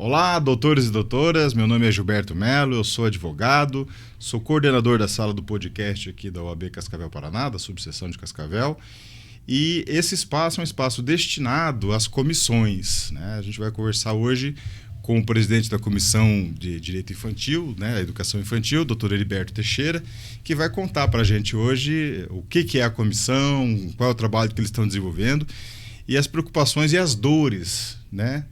Olá, doutores e doutoras, meu nome é Gilberto Melo, eu sou advogado, sou coordenador da sala do podcast aqui da OAB Cascavel Paraná, da subseção de Cascavel, e esse espaço é um espaço destinado às comissões, né? A gente vai conversar hoje com o presidente da Comissão de Direito Infantil, né, a Educação Infantil, doutor Heriberto Teixeira, que vai contar para a gente hoje o que é a comissão, qual é o trabalho que eles estão desenvolvendo e as preocupações e as dores, né,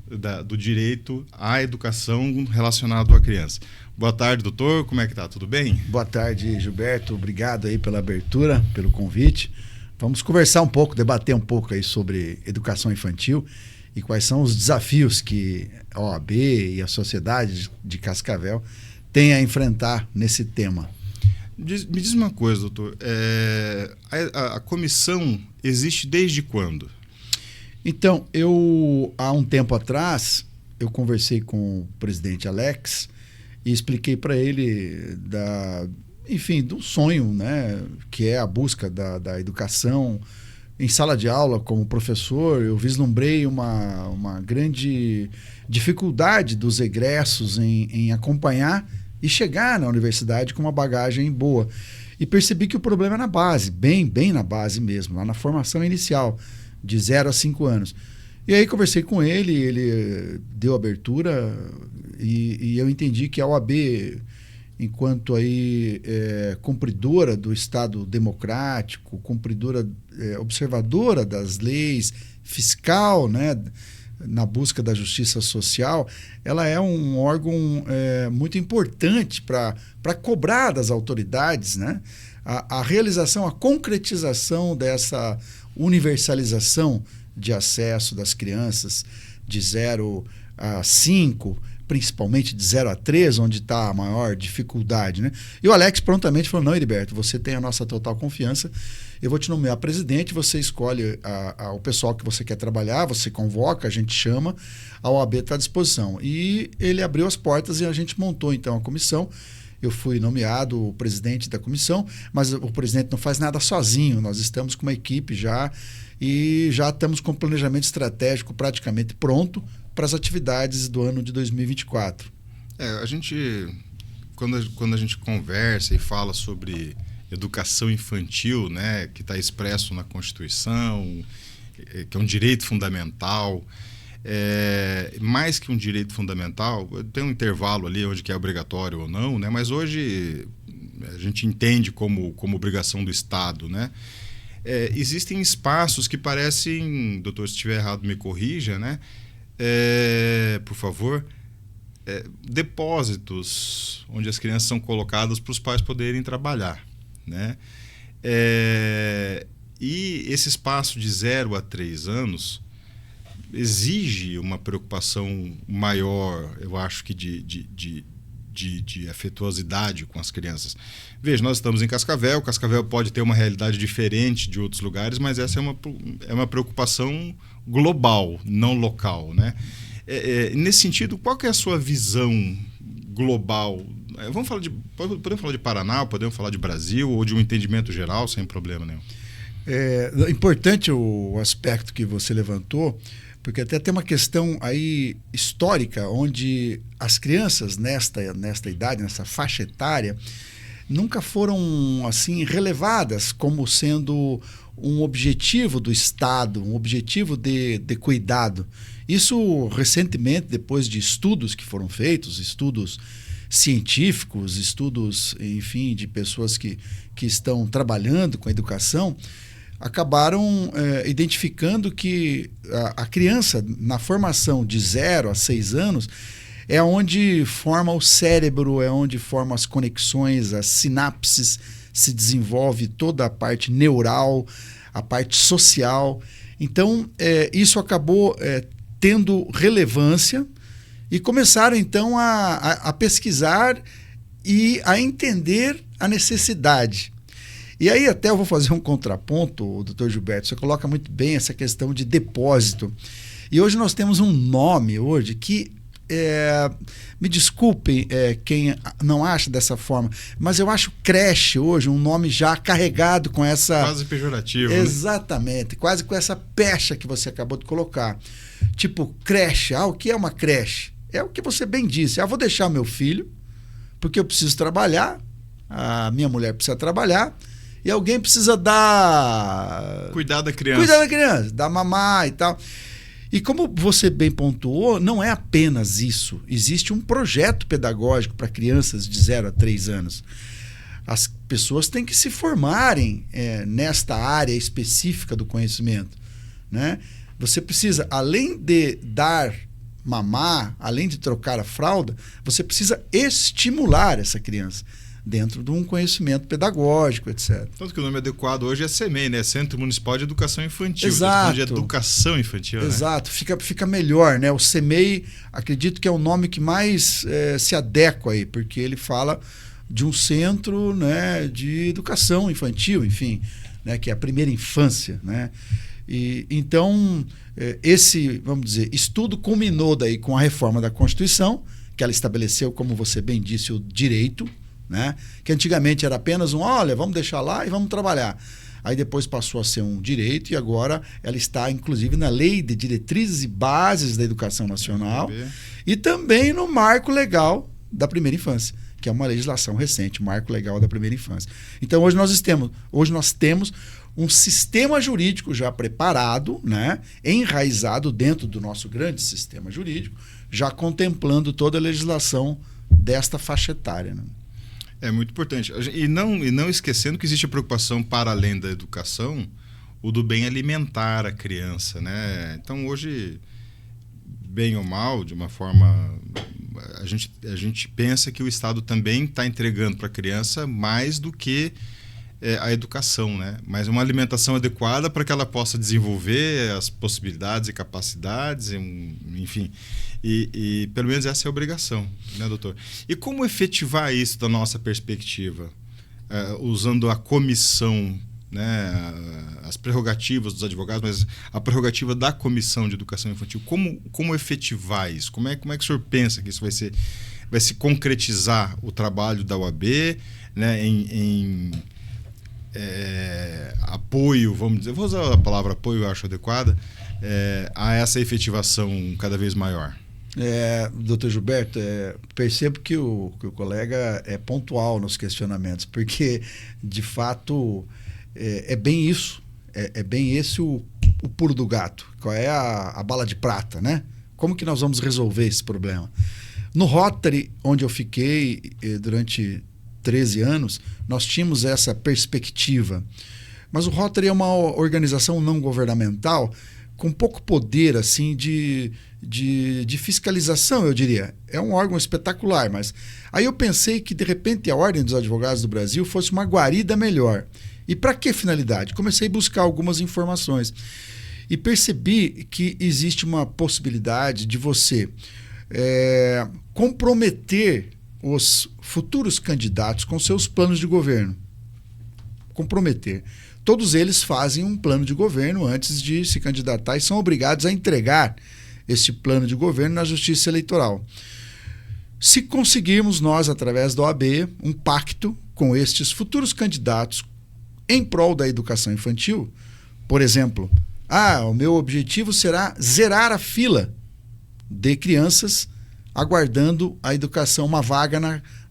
do direito à educação relacionado à criança. Boa tarde, doutor. Como é que tá? Tudo bem? Boa tarde, Gilberto. Obrigado aí pela abertura, pelo convite. Vamos conversar um pouco, debater um pouco aí sobre educação infantil e quais são os desafios que a OAB e a sociedade de Cascavel têm a enfrentar nesse tema. Me diz uma coisa, doutor. A comissão existe desde quando? Então, há um tempo atrás, eu conversei com o presidente Alex e expliquei para ele do sonho, né, que é a busca da educação. Em sala de aula, como professor, eu vislumbrei uma grande dificuldade dos egressos em acompanhar e chegar na universidade com uma bagagem boa. E percebi que o problema é na base, bem na base mesmo, lá na formação inicial, de 0 a 5 anos. E aí conversei com ele deu abertura e eu entendi que a OAB, enquanto aí cumpridora do Estado democrático, observadora das leis, fiscal, né, na busca da justiça social, ela é um órgão muito importante para cobrar das autoridades, né, a realização, a concretização dessa universalização de acesso das crianças de 0 a 5, principalmente de 0 a 3, onde está a maior dificuldade, né? E o Alex prontamente falou: não, Heriberto, você tem a nossa total confiança, eu vou te nomear presidente, você escolhe o pessoal que você quer trabalhar, você convoca, a gente chama, a OAB está à disposição. E ele abriu as portas e a gente montou então a comissão. Eu fui nomeado o presidente da comissão, mas o presidente não faz nada sozinho, nós estamos com uma equipe já e já estamos com o planejamento estratégico praticamente pronto para as atividades do ano de 2024. Quando a gente conversa e fala sobre educação infantil, né, que está expresso na Constituição, que é um direito fundamental, mais que um direito fundamental, tem um intervalo ali onde que é obrigatório ou não, né, mas hoje a gente entende como obrigação do Estado, né? Existem espaços que parecem, doutor, se estiver errado me corrija, né? Por favor, depósitos onde as crianças são colocadas para os pais poderem trabalhar, né? E esse espaço de 0 a 3 anos exige uma preocupação maior, eu acho que de afetuosidade com as crianças. Veja, nós estamos em Cascavel pode ter uma realidade diferente de outros lugares, mas essa é uma preocupação global, não local, né? Nesse sentido, qual que é a sua visão global? Podemos falar de Paraná, podemos falar de Brasil, ou de um entendimento geral, sem problema nenhum. É importante o aspecto que você levantou, porque até tem uma questão aí histórica, onde as crianças nesta idade, nessa faixa etária, nunca foram assim relevadas como sendo um objetivo do Estado, um objetivo de cuidado. Isso recentemente, depois de estudos que foram feitos, estudos científicos, estudos, enfim, de pessoas que estão trabalhando com a educação, acabaram identificando que a criança, na formação de 0 a 6 anos, é onde forma o cérebro, é onde forma as conexões, as sinapses, se desenvolve toda a parte neural, a parte social. Então, isso acabou tendo relevância e começaram, então, a pesquisar e a entender a necessidade. E aí até eu vou fazer um contraponto, doutor Gilberto, você coloca muito bem essa questão de depósito. E hoje nós temos um nome hoje que, me desculpem quem não acha dessa forma, mas eu acho creche hoje um nome já carregado com essa... Quase pejorativo. Exatamente, né? Quase com essa pecha que você acabou de colocar. Tipo, creche. O que é uma creche? é o que você bem disse. Vou deixar meu filho, porque eu preciso trabalhar, a minha mulher precisa trabalhar, e alguém precisa cuidar da criança, dar mamar e tal. E como você bem pontuou, não é apenas isso. Existe um projeto pedagógico para crianças de 0 a 3 anos. As pessoas têm que se formarem nesta área específica do conhecimento, né? Você precisa, além de dar mamar, além de trocar a fralda, você precisa estimular essa criança dentro de um conhecimento pedagógico, etc. Tanto que o nome adequado hoje é CEMEI, né? Centro Municipal de Educação Infantil. Exato. De educação infantil, exato, né? Fica melhor, né? O CEMEI, acredito que é o nome que mais se adequa aí, porque ele fala de um centro, né, de educação infantil, enfim, né, que é a primeira infância, né? E então esse, vamos dizer, estudo culminou daí com a reforma da Constituição, que ela estabeleceu, como você bem disse, o direito, né? Que antigamente era apenas vamos deixar lá e vamos trabalhar. Aí depois passou a ser um direito e agora ela está, inclusive, na Lei de Diretrizes e Bases da Educação Nacional e também no Marco Legal da Primeira Infância, que é uma legislação recente, Marco Legal da Primeira Infância. Então hoje nós temos um sistema jurídico já preparado, né, enraizado dentro do nosso grande sistema jurídico, já contemplando toda a legislação desta faixa etária, né? É muito importante. E não esquecendo que existe a preocupação, para além da educação, o do bem alimentar a criança, né? Então, hoje, bem ou mal, de uma forma... A gente pensa que o Estado também está entregando para a criança mais do que a educação, né? Mas uma alimentação adequada para que ela possa desenvolver as possibilidades e capacidades, enfim... E pelo menos essa é a obrigação, né, doutor? E como efetivar isso da nossa perspectiva? Usando a comissão, né, as prerrogativas dos advogados, mas a prerrogativa da Comissão de Educação Infantil. Como efetivar isso? Como é que o senhor pensa que isso vai se concretizar o trabalho da OAB, né, em apoio, vamos dizer, vou usar a palavra apoio, eu acho adequada, a essa efetivação cada vez maior? Doutor Gilberto, percebo que o colega é pontual nos questionamentos, porque, de fato, é bem isso. É bem esse o pulo do gato. Qual é a bala de prata, né? Como que nós vamos resolver esse problema? No Rotary, onde eu fiquei durante 13 anos, nós tínhamos essa perspectiva. Mas o Rotary é uma organização não governamental com pouco poder assim de fiscalização, eu diria. É um órgão espetacular, mas aí eu pensei que, de repente, a Ordem dos Advogados do Brasil fosse uma guarida melhor. E para que finalidade? Comecei a buscar algumas informações e percebi que existe uma possibilidade de você comprometer os futuros candidatos com seus planos de governo. Comprometer. Todos eles fazem um plano de governo antes de se candidatar e são obrigados a entregar esse plano de governo na Justiça Eleitoral. Se conseguirmos nós, através da OAB, um pacto com estes futuros candidatos em prol da educação infantil, por exemplo, o meu objetivo será zerar a fila de crianças aguardando a educação, uma vaga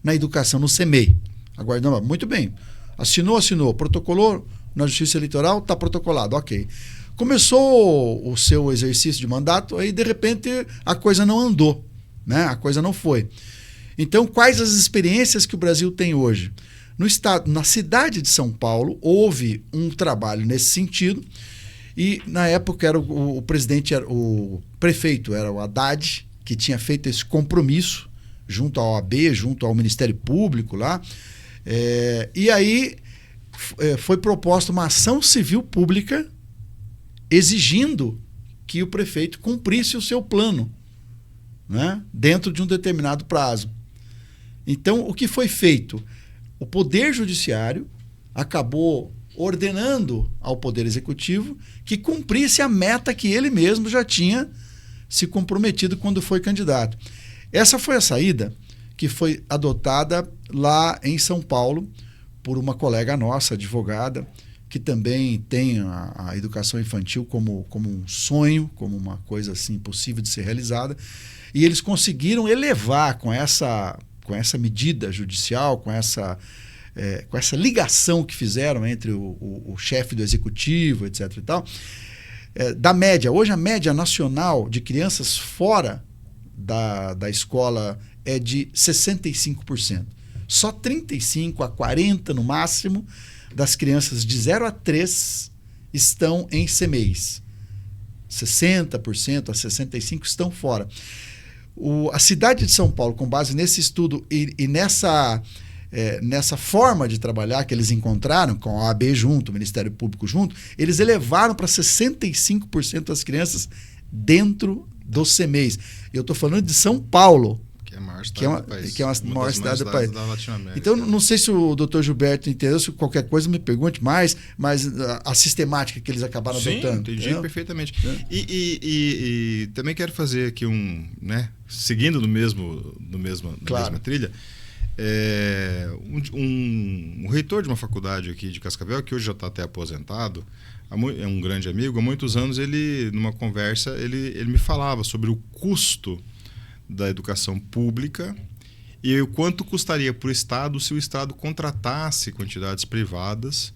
na educação, no CEMEI. Aguardando, muito bem. Assinou, protocolou na Justiça Eleitoral, está protocolado, ok. Começou o seu exercício de mandato, aí de repente a coisa não andou, né? A coisa não foi. Então, quais as experiências que o Brasil tem hoje? No estado, na cidade de São Paulo, houve um trabalho nesse sentido, e na época era o prefeito era o Haddad, que tinha feito esse compromisso junto à OAB, junto ao Ministério Público lá, e aí foi proposta uma ação civil pública exigindo que o prefeito cumprisse o seu plano, né, dentro de um determinado prazo. Então, o que foi feito? O Poder Judiciário acabou ordenando ao Poder Executivo que cumprisse a meta que ele mesmo já tinha se comprometido quando foi candidato. Essa foi a saída que foi adotada lá em São Paulo por uma colega nossa, advogada, que também tem a educação infantil como um sonho, como uma coisa assim possível de ser realizada. E eles conseguiram elevar com essa medida judicial, com essa ligação que fizeram entre o chefe do executivo, etc. e tal, da média. Hoje a média nacional de crianças fora da escola é de 65%. Só 35% a 40% no máximo das crianças de 0 a 3 estão em CMEIs. 60% a 65% estão fora. A cidade de São Paulo, com base nesse estudo e nessa forma de trabalhar que eles encontraram, com a OAB junto, o Ministério Público junto, eles elevaram para 65% das crianças dentro dos CMEIs. Eu estou falando de São Paulo, que é a maior cidade do país. Que é uma maior cidade do país. Da Latinoamérica. Então, não sei se o doutor Gilberto entendeu, se qualquer coisa me pergunte mais, mas a sistemática que eles acabaram adotando. Entendi perfeitamente. E também quero fazer aqui seguindo no mesma trilha, um reitor de uma faculdade aqui de Cascavel, que hoje já está até aposentado, é um grande amigo, há muitos anos, numa conversa, ele me falava sobre o custo da educação pública e o quanto custaria para o Estado se o Estado contratasse quantidades privadas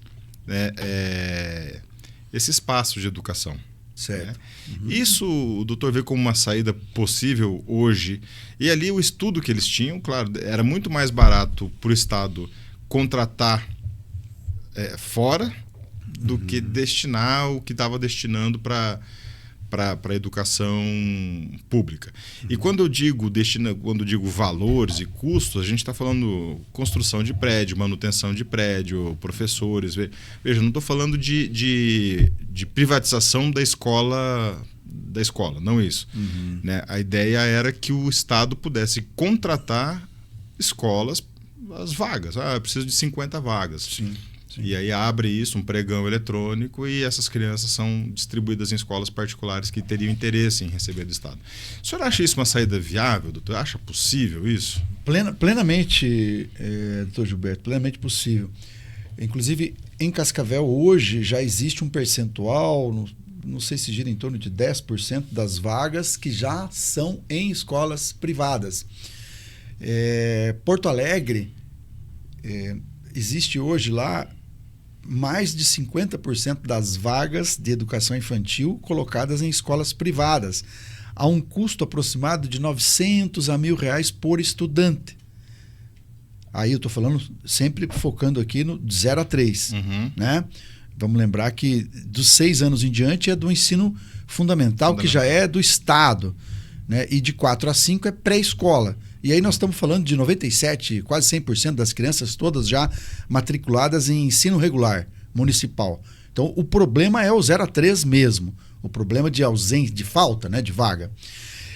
esse espaço de educação. Certo. Isso o doutor vê como uma saída possível hoje. E ali o estudo que eles tinham, claro, era muito mais barato para o Estado contratar fora do que destinar o que estava destinando para a educação pública. E quando eu digo valores e custos, a gente está falando construção de prédio, manutenção de prédio, professores. Veja, não estou falando de privatização da escola, não isso. Né? A ideia era que o Estado pudesse contratar escolas, as vagas. Eu preciso de 50 vagas. Sim. E aí abre isso, um pregão eletrônico, e essas crianças são distribuídas em escolas particulares que teriam interesse em receber do Estado. O senhor acha isso uma saída viável, doutor? Acha possível isso? Plenamente, doutor Gilberto, plenamente possível. Inclusive, em Cascavel, hoje, já existe um percentual, não sei se gira em torno de 10% das vagas que já são em escolas privadas. Porto Alegre, existe hoje lá mais de 50% das vagas de educação infantil colocadas em escolas privadas, a um custo aproximado de R$900 a R$1.000 por estudante. Aí eu estou falando sempre focando aqui no 0 a 3. Né? Vamos lembrar que dos 6 anos em diante é do ensino fundamental, que já é do Estado, né? E de 4 a 5 é pré-escola. E aí nós estamos falando de 97%, quase 100% das crianças todas já matriculadas em ensino regular municipal. Então o problema é o 0 a 3 mesmo, o problema de ausência, de falta, né, de vaga.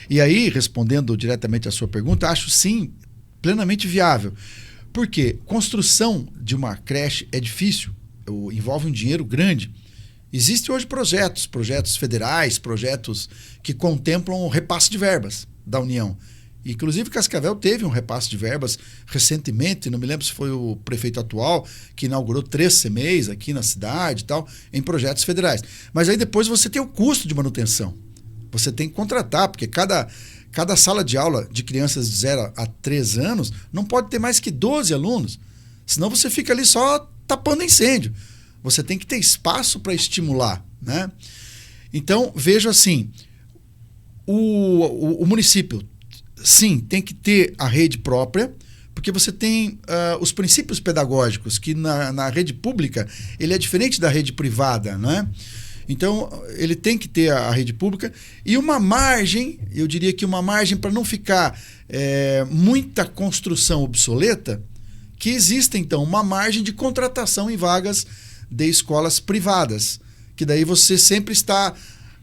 E aí, respondendo diretamente à sua pergunta, acho sim plenamente viável. Por quê? Construção de uma creche é difícil, envolve um dinheiro grande. Existem hoje projetos federais, projetos que contemplam o repasse de verbas da União. Inclusive, Cascavel teve um repasse de verbas recentemente, não me lembro se foi o prefeito atual, que inaugurou 3 CMEIs aqui na cidade e tal, em projetos federais. Mas aí depois você tem o custo de manutenção. Você tem que contratar, porque cada sala de aula de crianças de 0 a 3 anos não pode ter mais que 12 alunos. Senão você fica ali só tapando incêndio. Você tem que ter espaço para estimular, né? Então, vejo assim, o município, sim, tem que ter a rede própria, porque você tem os princípios pedagógicos, que na rede pública ele é diferente da rede privada, né? Então, ele tem que ter a rede pública e uma margem, eu diria que uma margem para não ficar muita construção obsoleta, que exista, então, uma margem de contratação em vagas de escolas privadas, que daí você sempre está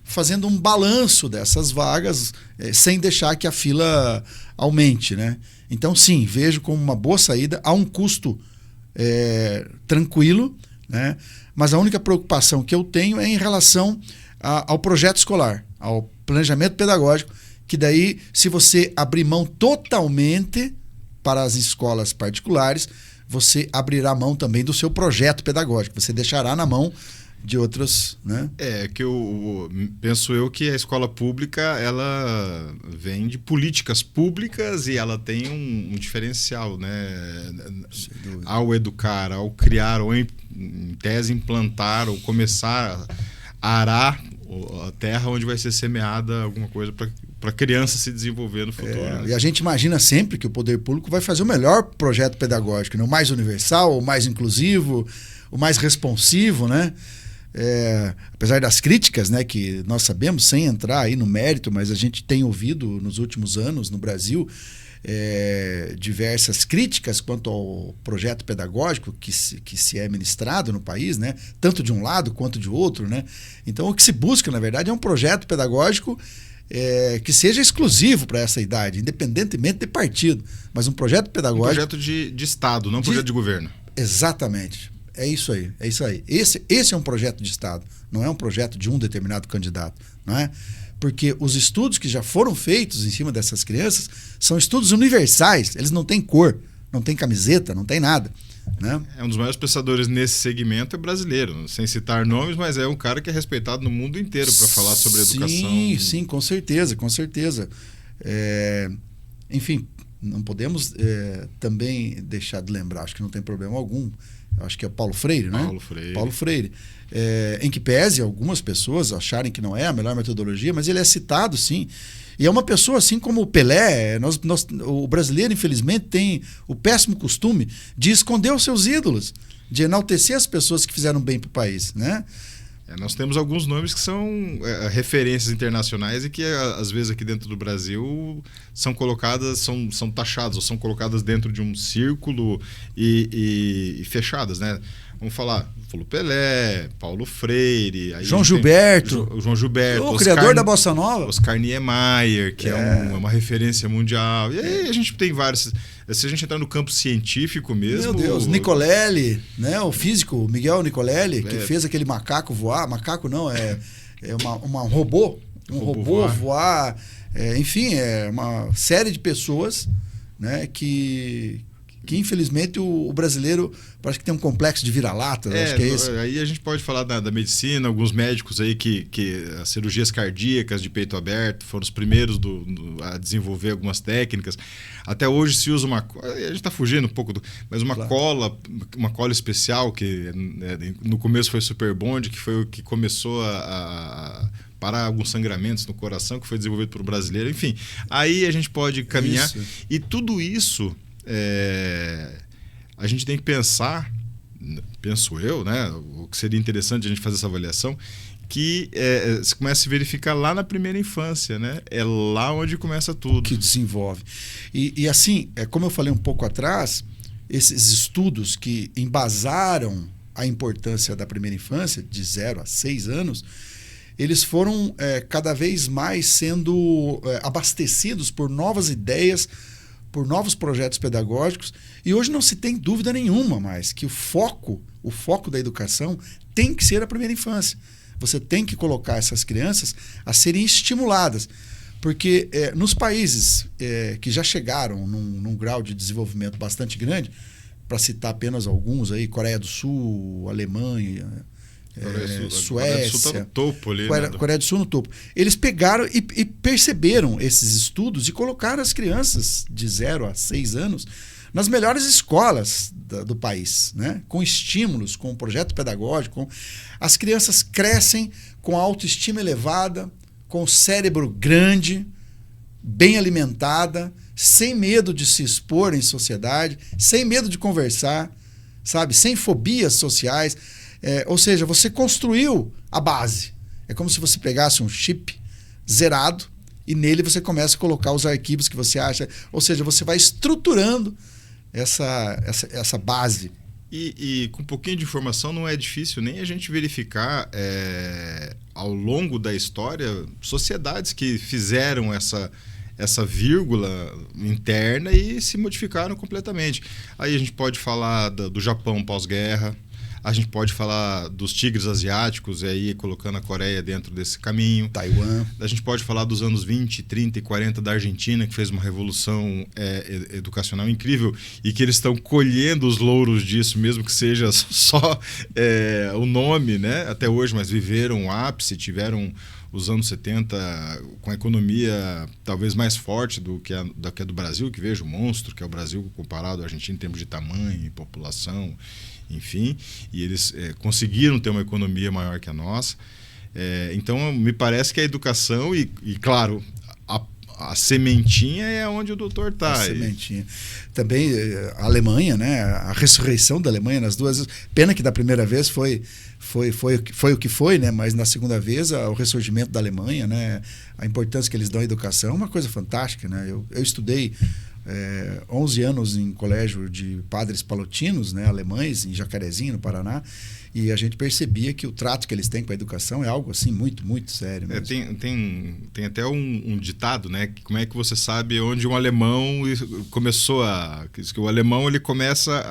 fazendo um balanço dessas vagas sem deixar que a fila aumente, né? Então, sim, vejo como uma boa saída, a um custo tranquilo, né? Mas a única preocupação que eu tenho é em relação ao projeto escolar, ao planejamento pedagógico, que daí, se você abrir mão totalmente para as escolas particulares, você abrirá mão também do seu projeto pedagógico. Você deixará na mão de outros, né? Que penso eu que a escola pública, ela vem de políticas públicas e ela tem um diferencial, né? Ao educar, ao criar, ou em tese implantar, ou começar a arar a terra onde vai ser semeada alguma coisa para a criança se desenvolver no futuro. Né? E a gente imagina sempre que o poder público vai fazer o melhor projeto pedagógico, né? O mais universal, o mais inclusivo, o mais responsivo, né? Apesar das críticas, né, que nós sabemos, sem entrar aí no mérito, mas a gente tem ouvido nos últimos anos no Brasil diversas críticas quanto ao projeto pedagógico que se é ministrado no país, né, tanto de um lado quanto de outro, né? Então o que se busca, na verdade, é um projeto pedagógico que seja exclusivo para essa idade, independentemente de partido, mas um projeto pedagógico... Um projeto de Estado, não um projeto de governo. Exatamente. É isso aí. Esse é um projeto de Estado, não é um projeto de um determinado candidato, não é? Porque os estudos que já foram feitos em cima dessas crianças são estudos universais, eles não têm cor, não tem camiseta, não tem nada, né? Um dos maiores pensadores nesse segmento é brasileiro, sem citar nomes, mas é um cara que é respeitado no mundo inteiro para falar sobre educação. Sim, com certeza, com certeza. Enfim, não podemos também deixar de lembrar, acho que não tem problema algum, acho que é o Paulo Freire, né? Paulo Freire. Em que pese algumas pessoas acharem que não é a melhor metodologia, mas ele é citado, sim. E é uma pessoa assim como o Pelé. O brasileiro, infelizmente, tem o péssimo costume de esconder os seus ídolos, de enaltecer as pessoas que fizeram bem para o país, né? Nós temos alguns nomes que são referências internacionais e que, às vezes, aqui dentro do Brasil são colocadas, são taxadas ou são colocadas dentro de um círculo e fechadas, né? Vamos falar, Pelé, Paulo Freire... João Gilberto. João Gilberto. O criador da Bossa Nova. Oscar Niemeyer, que é uma referência mundial. E aí a gente tem vários... Se a gente entrar no campo científico mesmo... Meu Deus, Nicolelli, né? O físico Miguel Nicolelli, que fez aquele macaco voar. Macaco não, é um robô. Um robô voar. Enfim, é uma série de pessoas, né, que infelizmente o brasileiro parece que tem um complexo de vira-lata, acho que é isso. Aí a gente pode falar da medicina, alguns médicos aí que as cirurgias cardíacas de peito aberto foram os primeiros a desenvolver algumas técnicas. Até hoje se usa a gente está fugindo um pouco, mas uma cola especial que no começo foi Super Bond, que foi o que começou a parar alguns sangramentos no coração, que foi desenvolvido por um brasileiro. Enfim, aí a gente pode caminhar. Isso. E tudo isso... a gente tem que pensar, penso eu, né, o que seria interessante a gente fazer essa avaliação, que se começa a se verificar lá na primeira infância, né? É lá onde começa tudo. Que desenvolve. E assim, como eu falei um pouco atrás, esses estudos que embasaram a importância da primeira infância, de 0 a 6 anos, eles foram cada vez mais sendo abastecidos por novas ideias, por novos projetos pedagógicos, e hoje não se tem dúvida nenhuma mais que o foco da educação tem que ser a primeira infância. Você tem que colocar essas crianças a serem estimuladas, porque nos países que já chegaram num grau de desenvolvimento bastante grande, para citar apenas alguns aí, Coreia do Sul, Alemanha, Suécia, Coreia do Sul tá no topo ali, Coreia do Sul no topo. Eles pegaram e perceberam esses estudos e colocaram as crianças de 0 a 6 anos nas melhores escolas do país, né? Com estímulos, com projeto pedagógico. As crianças crescem com a autoestima elevada, com o cérebro grande, bem alimentada, sem medo de se expor em sociedade, sem medo de conversar, sabe? Sem fobias sociais. Ou seja, você construiu a base. É como se você pegasse um chip zerado e nele você começa a colocar os arquivos que você acha. Ou seja, você vai estruturando essa base. E com um pouquinho de informação não é difícil nem a gente verificar ao longo da história sociedades que fizeram essa vírgula interna e se modificaram completamente. Aí a gente pode falar do Japão pós-guerra. A gente pode falar dos tigres asiáticos, e aí colocando a Coreia dentro desse caminho. Taiwan. A gente pode falar dos anos 20, 30 e 40 da Argentina, que fez uma revolução educacional incrível e que eles estão colhendo os louros disso, mesmo que seja só o nome, né? Até hoje, mas viveram o ápice, tiveram os anos 70 com a economia talvez mais forte do que a do Brasil, que veja o monstro, que é o Brasil comparado à Argentina em termos de tamanho e população, enfim, e eles conseguiram ter uma economia maior que a nossa. Então, me parece que a educação e claro, a sementinha é onde o doutor está. A sementinha. Também a Alemanha, né? A ressurreição da Alemanha nas duas vezes. Pena que da primeira vez foi o que foi, né? Mas na segunda vez o ressurgimento da Alemanha, né? A importância que eles dão à educação é uma coisa fantástica, né? Eu estudei 11 anos em colégio de padres palotinos, né? Alemães, em Jacarezinho, no Paraná. E a gente percebia que o trato que eles têm com a educação é algo assim muito, muito sério mesmo. Tem até um ditado, né? Como é que você sabe onde um alemão começou que o alemão ele começa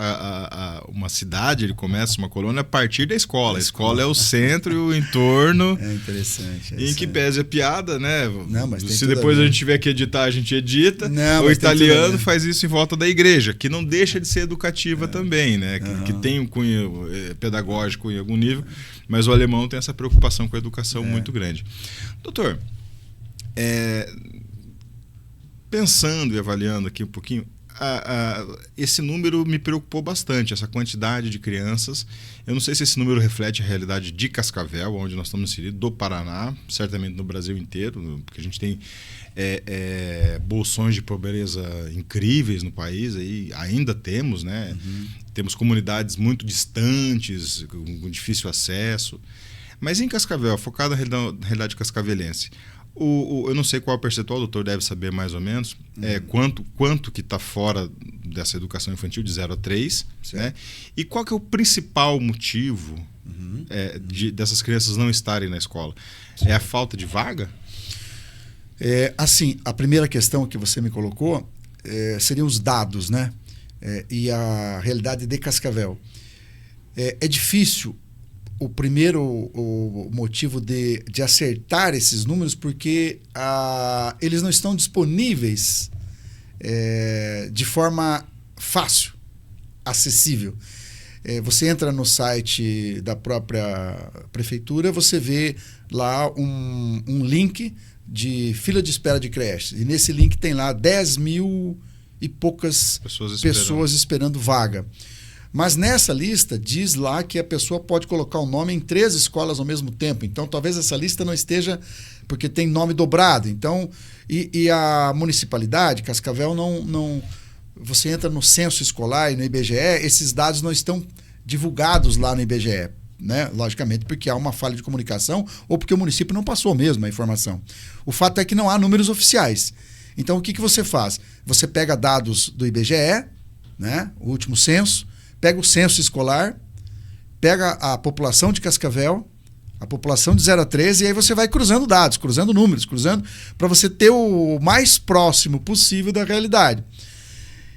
uma cidade, ele começa uma colônia a partir da escola. A escola é o centro e o entorno. É interessante. Em que pese a piada, né? Não, mas se depois a gente tiver que editar, a gente edita. Não, o italiano faz isso em volta da igreja, que não deixa de ser educativa também, né? Que tem um cunho pedagógico em algum nível, mas o alemão tem essa preocupação com a educação muito grande. Doutor, pensando e avaliando aqui um pouquinho, esse número me preocupou bastante, essa quantidade de crianças. Eu não sei se esse número reflete a realidade de Cascavel, onde nós estamos inseridos, do Paraná, certamente no Brasil inteiro, porque a gente tem bolsões de pobreza incríveis no país, aí ainda temos, né? Temos comunidades muito distantes, com difícil acesso. Mas em Cascavel, focado na realidade cascavelense, eu não sei qual é o percentual, o doutor deve saber mais ou menos, quanto que está fora dessa educação infantil de 0 a 3, né? E qual que é o principal motivo dessas crianças não estarem na escola? É a falta de vaga? Assim, a primeira questão que você me colocou seriam os dados, né? E a realidade de Cascavel. É difícil o motivo de acertar esses números, porque eles não estão disponíveis de forma fácil, acessível. Você entra no site da própria prefeitura, você vê lá um link de fila de espera de creches. E nesse link tem lá 10 mil e poucas pessoas esperando vaga. Mas nessa lista diz lá que a pessoa pode colocar o nome em 3 escolas ao mesmo tempo. Então talvez essa lista não esteja porque tem nome dobrado. Então, e a municipalidade, Cascavel, não. Você entra no censo escolar e no IBGE, esses dados não estão divulgados lá no IBGE, né? Logicamente, porque há uma falha de comunicação ou porque o município não passou mesmo a informação. O fato é que não há números oficiais. Então, o que você faz? Você pega dados do IBGE, né? O último censo, pega o censo escolar, pega a população de Cascavel, a população de 0 a 13, e aí você vai cruzando dados, cruzando números, para você ter o mais próximo possível da realidade.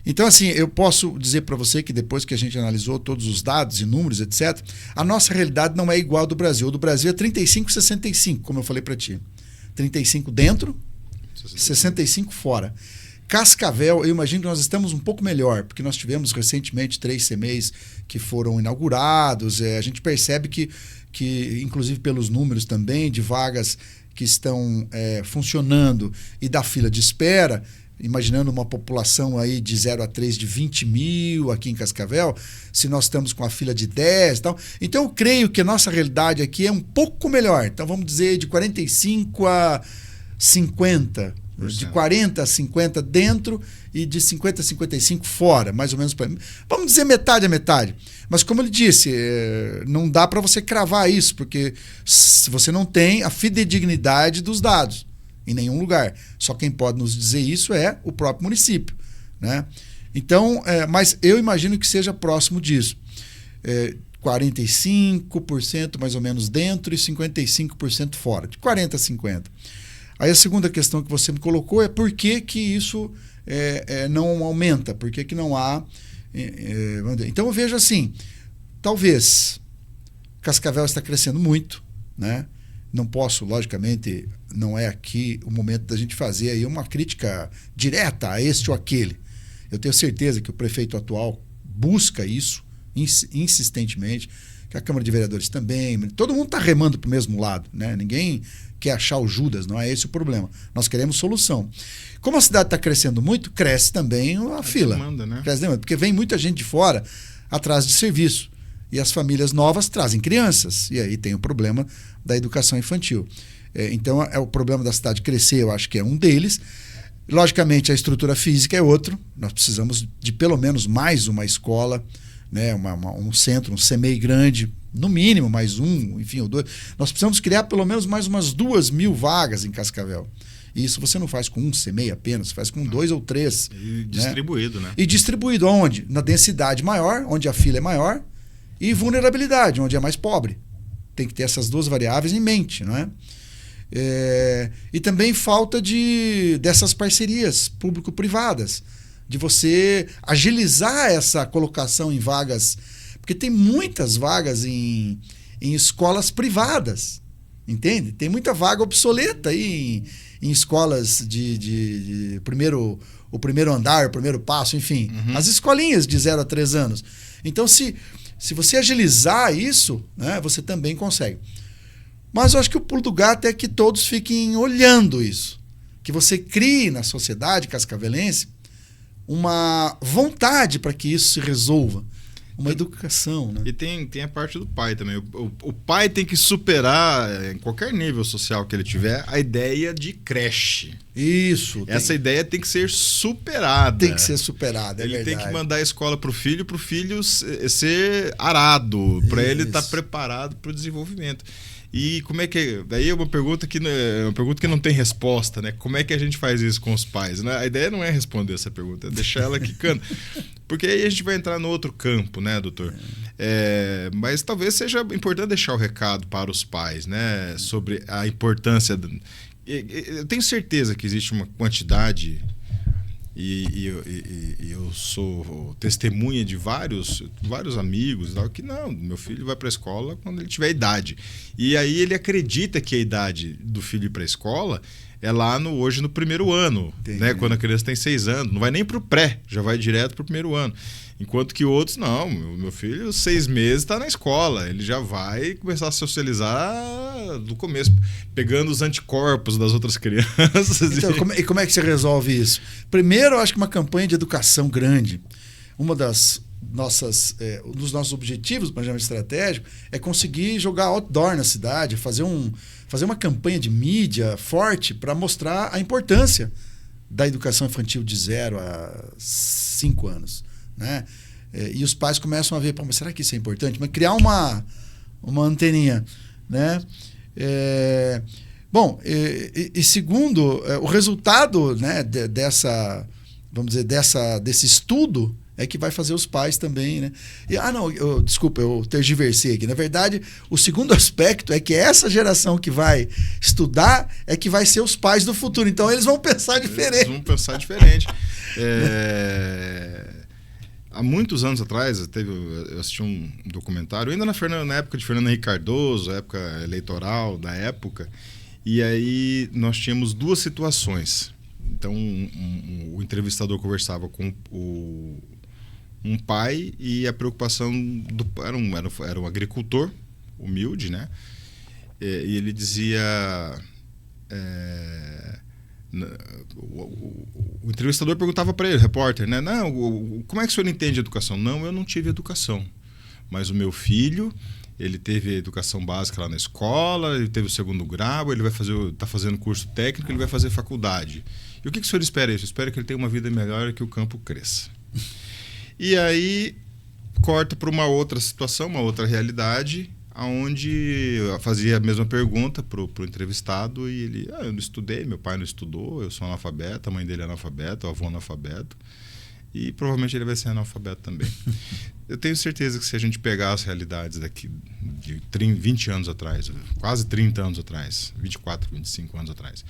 Então, assim, eu posso dizer para você que depois que a gente analisou todos os dados e números, etc., a nossa realidade não é igual à do Brasil. O do Brasil é 35-65, como eu falei para ti. 35 dentro, 65 fora. Cascavel, eu imagino que nós estamos um pouco melhor, porque nós tivemos recentemente 3 CMEs que foram inaugurados. A gente percebe que, inclusive pelos números também, de vagas que estão funcionando e da fila de espera, imaginando uma população aí de 0 a 3 de 20 mil aqui em Cascavel, se nós estamos com a fila de 10 e tal. Então, eu creio que a nossa realidade aqui é um pouco melhor. Então, vamos dizer de 45 a 50, de 40 a 50 dentro e de 50 a 55 fora, mais ou menos. Vamos dizer metade a metade. Mas, como ele disse, não dá para você cravar isso, porque você não tem a fidedignidade dos dados em nenhum lugar. Só quem pode nos dizer isso é o próprio município, né? Então, mas eu imagino que seja próximo disso. 45% mais ou menos dentro e 55% fora, de 40% a 50%. Aí a segunda questão que você me colocou é por que isso não aumenta, por que não há... Então eu vejo assim, talvez Cascavel está crescendo muito, né? Não posso, logicamente, não é aqui o momento da gente fazer aí uma crítica direta a este ou aquele. Eu tenho certeza que o prefeito atual busca isso insistentemente, que a Câmara de Vereadores também. Todo mundo está remando para o mesmo lado, né? Ninguém quer achar o Judas, não é esse o problema. Nós queremos solução. Como a cidade está crescendo muito, cresce também a fila. Demanda, né? Cresce demanda, porque vem muita gente de fora atrás de serviço. E as famílias novas trazem crianças. E aí tem o problema da educação infantil. Então, o problema da cidade crescer, eu acho que é um deles. Logicamente, a estrutura física é outro. Nós precisamos de pelo menos mais uma escola, né? Um centro, um CEMEI grande, no mínimo mais um, enfim, ou dois. Nós precisamos criar pelo menos mais umas 2.000 vagas em Cascavel. E isso você não faz com um CEMEI apenas, faz com 2 ou 3. E distribuído, né? E distribuído aonde? Na densidade maior, onde a fila é maior, e vulnerabilidade, onde é mais pobre. Tem que ter essas duas variáveis em mente, não é? E também falta dessas parcerias público-privadas, de você agilizar essa colocação em vagas, porque tem muitas vagas em escolas privadas, entende? Tem muita vaga obsoleta aí em escolas de primeiro andar, o primeiro passo, enfim, as escolinhas de 0 a 3 anos. Então, se você agilizar isso, né, você também consegue. Mas eu acho que o pulo do gato é que todos fiquem olhando isso. Que você crie na sociedade cascavelense uma vontade para que isso se resolva. Uma educação, né? E tem a parte do pai também. O pai tem que superar, em qualquer nível social que ele tiver, a ideia de creche. Isso. Essa ideia tem que ser superada. Tem que ser superada, é verdade. Ele tem que mandar a escola pro filho ser arado, para ele estar preparado para o desenvolvimento. E como é que... Daí é uma pergunta que não tem resposta, né? Como é que a gente faz isso com os pais? Né? A ideia não é responder essa pergunta, é deixar ela quicando. Porque aí a gente vai entrar no outro campo, né, doutor? Mas talvez seja importante deixar o recado para os pais, né? Sobre a importância... Eu tenho certeza que existe uma quantidade... E eu sou testemunha de vários amigos que não, meu filho vai para a escola quando ele tiver idade. E aí ele acredita que a idade do filho ir para a escola é lá hoje no primeiro ano, né? Quando a criança tem 6 anos. Não vai nem para o pré, já vai direto para o primeiro ano. Enquanto que outros, não, meu filho 6 meses está na escola, ele já vai começar a socializar do começo, pegando os anticorpos das outras crianças. Então, como é que você resolve isso? Primeiro, eu acho que uma campanha de educação grande. Uma das um dos nossos objetivos do planejamento estratégico é conseguir jogar outdoor na cidade, fazer uma campanha de mídia forte para mostrar a importância da educação infantil de 0 a 5 anos. Né? E os pais começam a ver, mas será que isso é importante? Mas criar uma anteninha, né? Segundo, o resultado, né, desse estudo é que vai fazer os pais também, né? Desculpa, eu tergiversei aqui. Na verdade, o segundo aspecto é que essa geração que vai estudar é que vai ser os pais do futuro. Então, eles vão pensar diferente. Há muitos anos atrás, eu assisti um documentário, ainda na época de Fernando Henrique Cardoso, época eleitoral da época, e aí nós tínhamos 2 situações. Então, o entrevistador conversava com um pai e a preocupação era um agricultor humilde, né? E ele dizia... O entrevistador perguntava para ele, o repórter, né? Não, como é que o senhor entende educação? Não, eu não tive educação. Mas o meu filho, ele teve educação básica lá na escola, ele teve o 2º grau, ele está fazendo curso técnico, ele vai fazer faculdade. E o que o senhor espera? Eu espero que ele tenha uma vida melhor e que o campo cresça. E aí, corta para uma outra situação, uma outra realidade, onde eu fazia a mesma pergunta pro entrevistado e ele, eu não estudei, meu pai não estudou, eu sou analfabeto, a mãe dele é analfabeta, o avô é analfabeto e provavelmente ele vai ser analfabeto também. Eu tenho certeza que se a gente pegar as realidades daqui de 20 anos atrás, quase 30 anos atrás, 24, 25 anos atrás,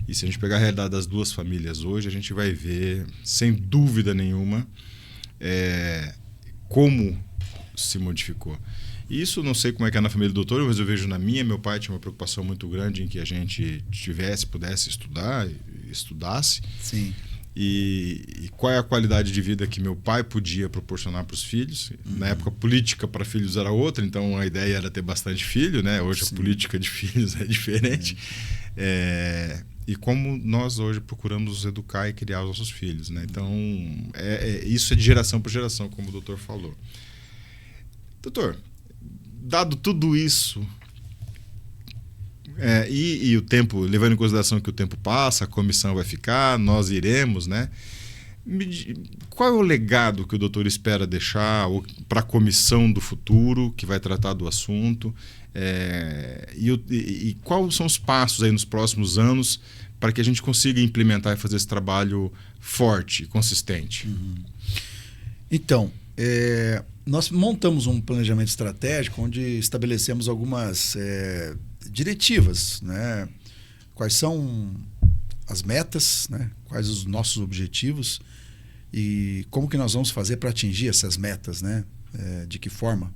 e se a gente pegar a realidade das 2 famílias hoje, a gente vai ver, sem dúvida nenhuma, como se modificou. Isso não sei como é que é na família do doutor, mas eu vejo na minha. Meu pai tinha uma preocupação muito grande em que a gente pudesse estudar, estudasse. Sim. E qual é a qualidade de vida que meu pai podia proporcionar para os filhos. Na época, a política para filhos era outra, então a ideia era ter bastante filho, né? Hoje a política de filhos é diferente. E como nós hoje procuramos educar e criar os nossos filhos, né? Então, isso é de geração para geração, como o doutor falou. Doutor, dado tudo isso, e o tempo, levando em consideração que o tempo passa, a comissão vai ficar, nós iremos, né? Qual é o legado que o doutor espera deixar para a comissão do futuro, que vai tratar do assunto? E quais são os passos aí nos próximos anos para que a gente consiga implementar e fazer esse trabalho forte, consistente? Então, nós montamos um planejamento estratégico onde estabelecemos algumas diretivas, né? Quais são as metas, né? Quais os nossos objetivos e como que nós vamos fazer para atingir essas metas, né? De que forma?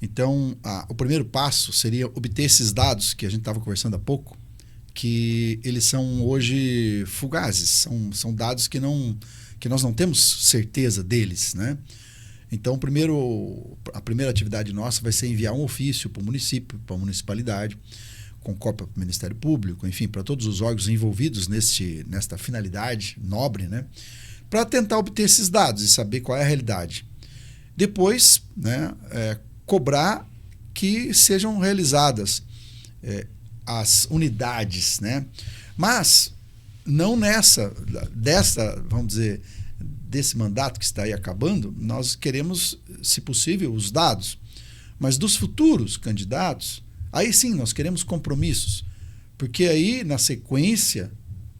Então, o primeiro passo seria obter esses dados que a gente estava conversando há pouco, que eles são hoje fugazes, são dados que nós não temos certeza deles, né? Então, a primeira atividade nossa vai ser enviar um ofício para o município, para a municipalidade, com cópia para o Ministério Público, enfim, para todos os órgãos envolvidos nesta finalidade nobre, né? Para tentar obter esses dados e saber qual é a realidade. Depois, né, cobrar que sejam realizadas as unidades, né? Mas não vamos dizer, desse mandato que está aí acabando, nós queremos, se possível, os dados. Mas dos futuros candidatos, aí sim nós queremos compromissos, porque aí na sequência,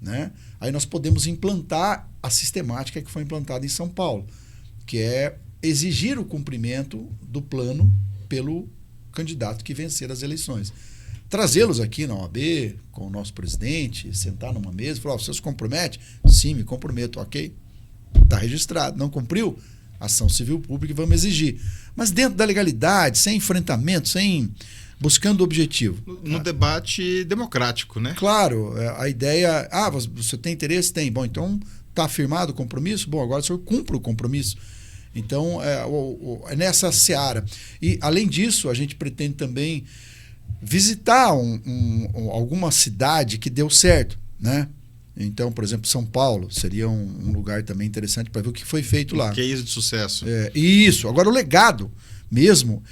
né, aí nós podemos implantar a sistemática que foi implantada em São Paulo, que é exigir o cumprimento do plano pelo candidato que vencer as eleições. Trazê-los aqui na OAB, com o nosso presidente, sentar numa mesa e falar: você se compromete? Sim, me comprometo, ok. Está registrado. Não cumpriu? Ação civil pública e vamos exigir. Mas dentro da legalidade, sem enfrentamento, buscando o objetivo. No debate democrático, né? Claro, a ideia... você tem interesse? Tem. Bom, então está afirmado o compromisso? Bom, agora o senhor cumpre o compromisso. Então, é nessa seara. E, além disso, a gente pretende também visitar alguma cidade que deu certo, né? Então, por exemplo, São Paulo seria um lugar também interessante para ver o que foi feito lá. Case de sucesso. Isso. Agora, o legado mesmo,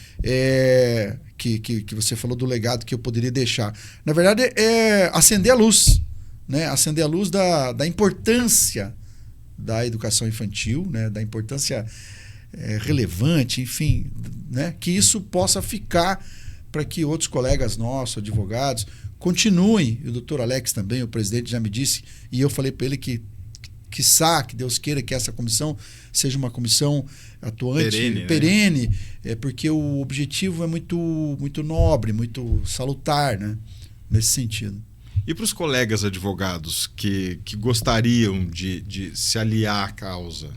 que você falou do legado que eu poderia deixar. Na verdade, é acender a luz, né? Acender a luz da importância da educação infantil, né? Da importância relevante, enfim, né? Que isso possa ficar para que outros colegas nossos, advogados, continuem. E o doutor Alex também, o presidente, já me disse, e eu falei para ele que Deus queira que essa comissão seja uma comissão atuante, perene, né? Porque o objetivo é muito, muito nobre, muito salutar, né? Nesse sentido. E para os colegas advogados que gostariam de se aliar à causa,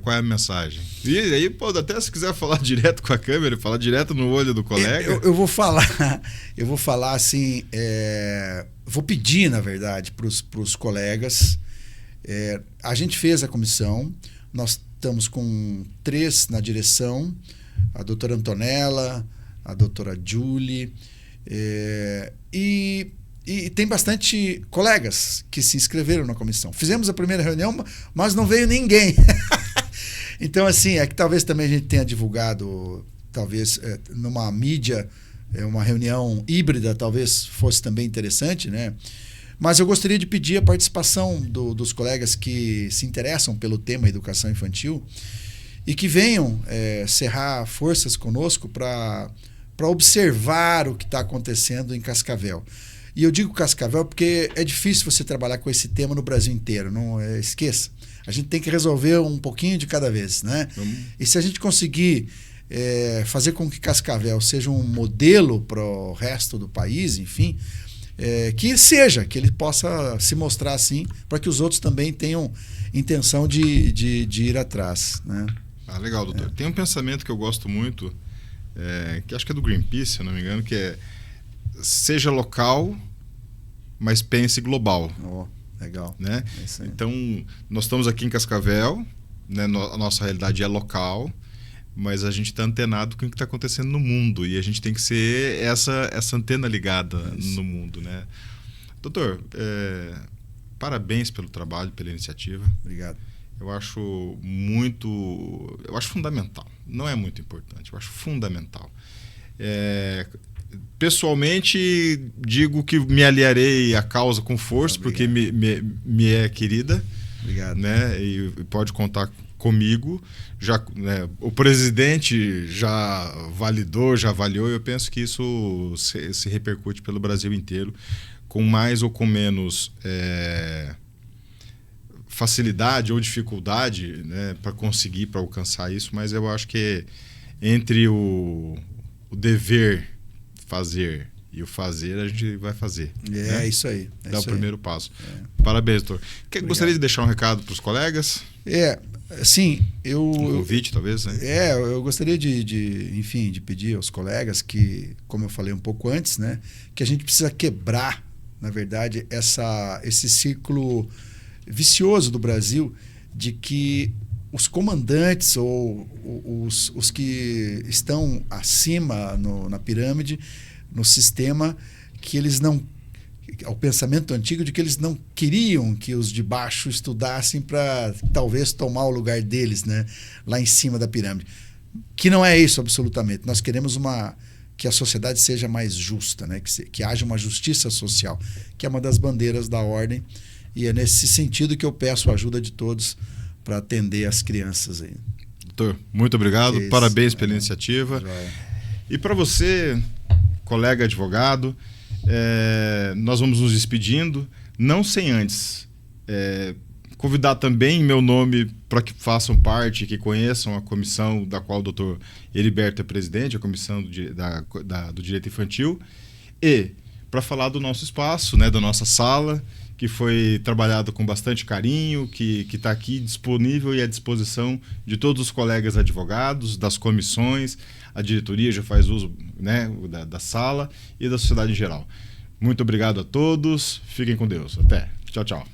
qual é a mensagem? E aí, até se quiser falar direto com a câmera, falar direto no olho do colega. Eu vou falar assim, vou pedir, na verdade, para os colegas. A gente fez a comissão, nós estamos com 3 na direção, a doutora Antonella, a doutora Julie, e tem bastante colegas que se inscreveram na comissão. Fizemos a primeira reunião, mas não veio ninguém. Então, assim, que talvez também a gente tenha divulgado, talvez numa mídia, uma reunião híbrida, talvez fosse também interessante, né? Mas eu gostaria de pedir a participação dos colegas que se interessam pelo tema educação infantil e que venham cerrar forças conosco para observar o que está acontecendo em Cascavel. E eu digo Cascavel porque é difícil você trabalhar com esse tema no Brasil inteiro, não esqueça. A gente tem que resolver um pouquinho de cada vez, né? E se a gente conseguir fazer com que Cascavel seja um modelo para o resto do país, enfim, que ele possa se mostrar assim, para que os outros também tenham intenção de ir atrás, né? Legal, doutor. Tem um pensamento que eu gosto muito, que acho que é do Greenpeace, se eu não me engano, que é seja local, mas pense global. Legal. Né? Então, nós estamos aqui em Cascavel, né? A nossa realidade é local, mas a gente está antenado com o que está acontecendo no mundo e a gente tem que ser essa antena ligada no mundo. Né? Doutor, parabéns pelo trabalho, pela iniciativa. Obrigado. Eu acho fundamental. Não é muito importante, eu acho fundamental. Pessoalmente, digo que me aliarei à causa com força, porque me é querida. Obrigado. Né? E pode contar comigo. Né, o presidente já validou, já avaliou, e eu penso que isso se repercute pelo Brasil inteiro, com mais ou com menos facilidade ou dificuldade, né, para alcançar isso, mas eu acho que entre o dever fazer e o fazer, a gente vai fazer. Né? Isso aí. Dá o primeiro passo. Parabéns, doutor. Gostaria de deixar um recado para os colegas? Sim, um convite, talvez, né? Eu gostaria de pedir aos colegas que, como eu falei um pouco antes, né, que a gente precisa quebrar, na verdade, esse ciclo vicioso do Brasil de que os comandantes ou os que estão acima na pirâmide, no sistema, que eles não... ao pensamento antigo de que eles não queriam que os de baixo estudassem para talvez tomar o lugar deles, né, lá em cima da pirâmide. Que não é isso absolutamente. Nós queremos que a sociedade seja mais justa, né, que haja uma justiça social, que é uma das bandeiras da ordem. E é nesse sentido que eu peço a ajuda de todos para atender as crianças aí. Doutor, muito obrigado. Parabéns pela iniciativa. E para você, colega advogado, nós vamos nos despedindo, não sem antes convidar também em meu nome para que façam parte, que conheçam a comissão da qual o doutor Heriberto é presidente, a comissão do direito infantil, e para falar do nosso espaço, né, da nossa sala, que foi trabalhado com bastante carinho, que está aqui disponível e à disposição de todos os colegas advogados, das comissões, a diretoria já faz uso, né, da sala e da sociedade em geral. Muito obrigado a todos, fiquem com Deus. Até. Tchau, tchau.